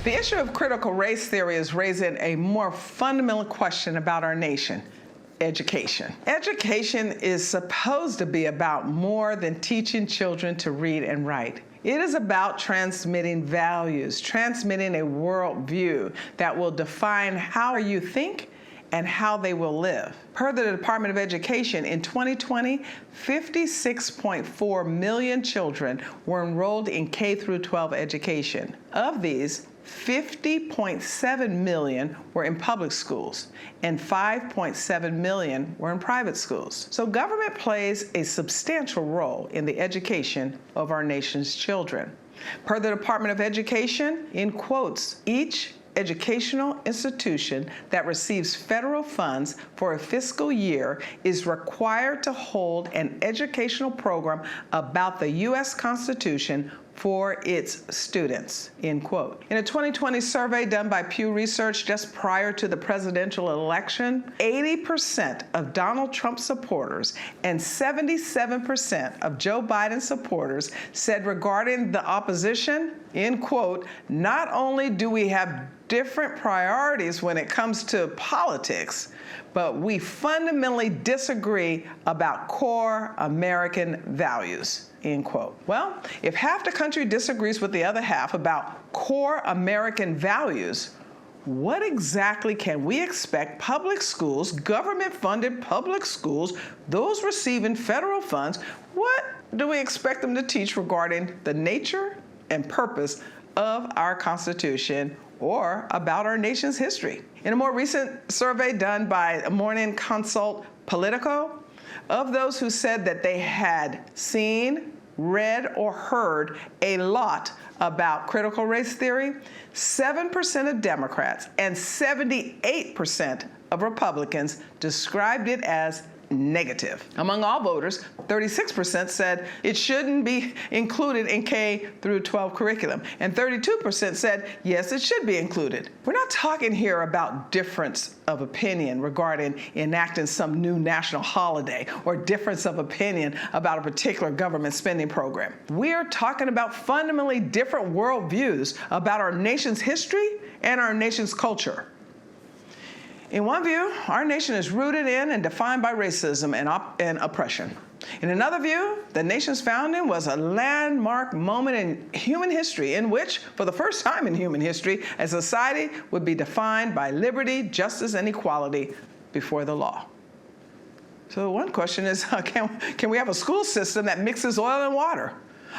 The issue of critical race theory is raising a more fundamental question about our nation: education. Education is supposed to be about more than teaching children to read and write. It is about transmitting values, transmitting a worldview that will define how you think and how they will live. Per the Department of Education, in 2020, 56.4 million children were enrolled in K-12 education. Of these, 50.7 million were in public schools and 5.7 million were in private schools. So government plays a substantial role in the education of our nation's children. Per the Department of Education, in quotes, each educational institution that receives federal funds for a fiscal year is required to hold an educational program about the U.S. Constitution for its students, end quote. In a 2020 survey done by Pew Research just prior to the presidential election, 80% of Donald Trump supporters and 77% of Joe Biden supporters said regarding the opposition, end quote, not only do we have different priorities when it comes to politics, but we fundamentally disagree about core American values, end quote. Well, if half the country disagrees with the other half about core American values, what exactly can we expect public schools, government-funded public schools, those receiving federal funds, what do we expect them to teach regarding the nature and purpose of our Constitution or about our nation's history? In a more recent survey done by Morning Consult Politico, of those who said that they had seen, read, or heard a lot about critical race theory, 7% of Democrats and 78% of Republicans described it as negative. Among all voters, 36% said it shouldn't be included in K-12 curriculum, and 32% said, yes, it should be included. We're not talking here about difference of opinion regarding enacting some new national holiday or difference of opinion about a particular government spending program. We're talking about fundamentally different worldviews about our nation's history and our nation's culture. In one view, our nation is rooted in and defined by racism and oppression. In another view, the nation's founding was a landmark moment in human history in which, for the first time in human history, a society would be defined by liberty, justice, and equality before the law. So one question is, can we have a school system that mixes oil and water?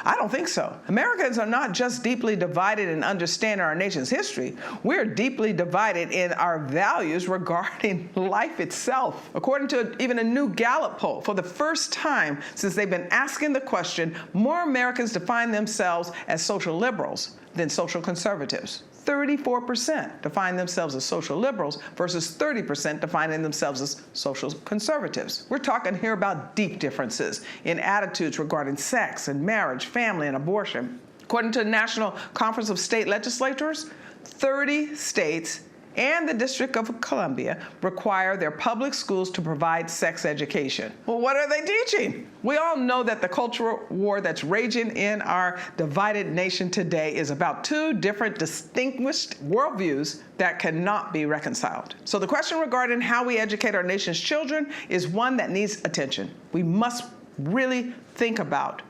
I don't think so. Americans are not just deeply divided in understanding our nation's history. We're deeply divided in our values regarding life itself. According to even a new Gallup poll, for the first time since they've been asking the question, more Americans define themselves as social liberals than social conservatives. 34% define themselves as social liberals versus 30% defining themselves as social conservatives. We're talking here about deep differences in attitudes regarding sex and marriage, family, and abortion. According to the National Conference of State Legislatures, 30 states and the District of Columbia require their public schools to provide sex education. Well, what are they teaching? We all know that the cultural war that's raging in our divided nation today is about two different distinguished worldviews that cannot be reconciled. So the question regarding how we educate our nation's children is one that needs attention. We must really think about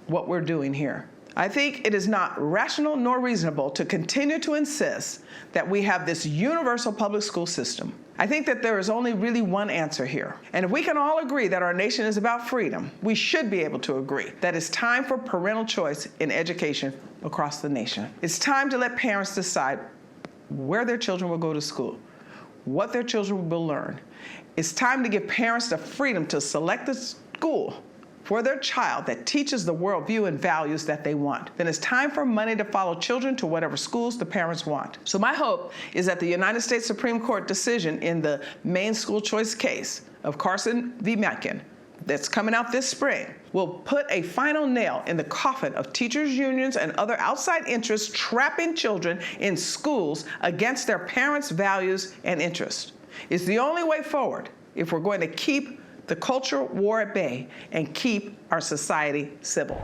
what we're doing here. I think it is not rational nor reasonable to continue to insist that we have this universal public school system. I think that there is only really one answer here. And if we can all agree that our nation is about freedom, we should be able to agree that it's time for parental choice in education across the nation. It's time to let parents decide where their children will go to school, what their children will learn. It's time to give parents the freedom to select the school for their child that teaches the worldview and values that they want. Then it's time for money to follow children to whatever schools the parents want. So my hope is that the United States Supreme Court decision in the main school choice case of Carson v. Metcalfe that's coming out this spring will put a final nail in the coffin of teachers' unions and other outside interests trapping children in schools against their parents' values and interests. It's the only way forward if we're going to keep the cultural war at bay and keep our society civil.